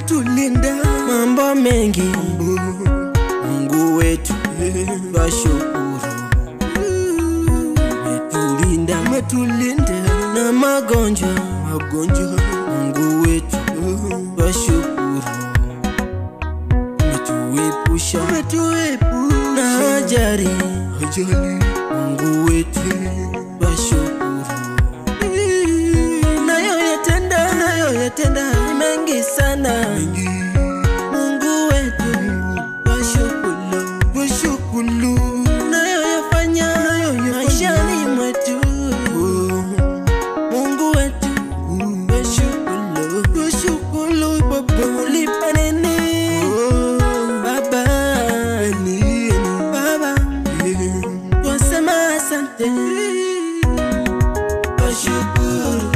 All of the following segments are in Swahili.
umetulinda mambo mengi. Mungu wetu twashukuru, umetulinda na magonjwa. Mungu wetu twashukuru, umetuepusha na ajali. Mungu wetu twashukuru, nayoyatenda ni mengi sana. Mungu wetu twashukuru, nayoyafanya maishani mwetu. Mungu wetu twashukuru, Baba ulipa nini? Baba twasema asante. Twashukuru,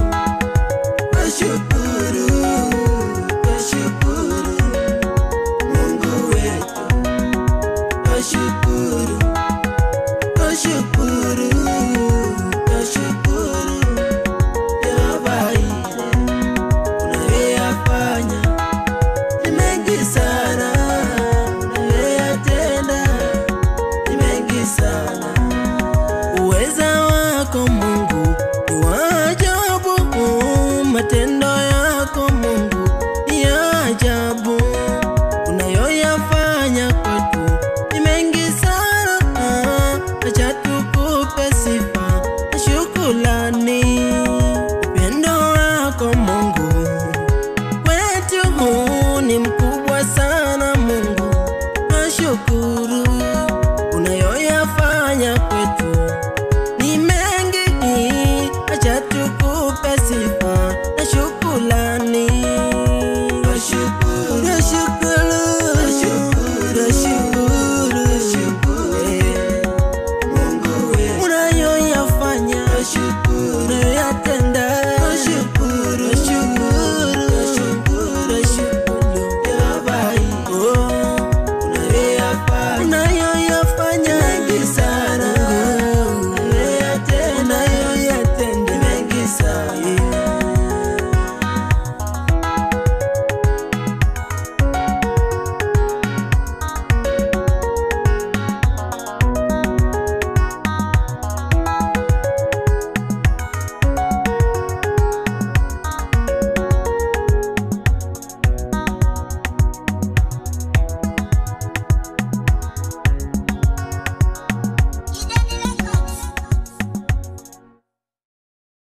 Mungu wetu twashukuru, Yehova ile unayoyafanya ni mengi sana, unayoyatenda ni mengi sana. Uweza wako Mungu ni wa ajabu, matendo yako Mungu ni ya ajabu, unayoyafanya kwetu ni mengi sana. Acha tukupe sifa na shukrani, upendo wako Mungu kwetu ni mkubwa sana. Mungu nashukuru.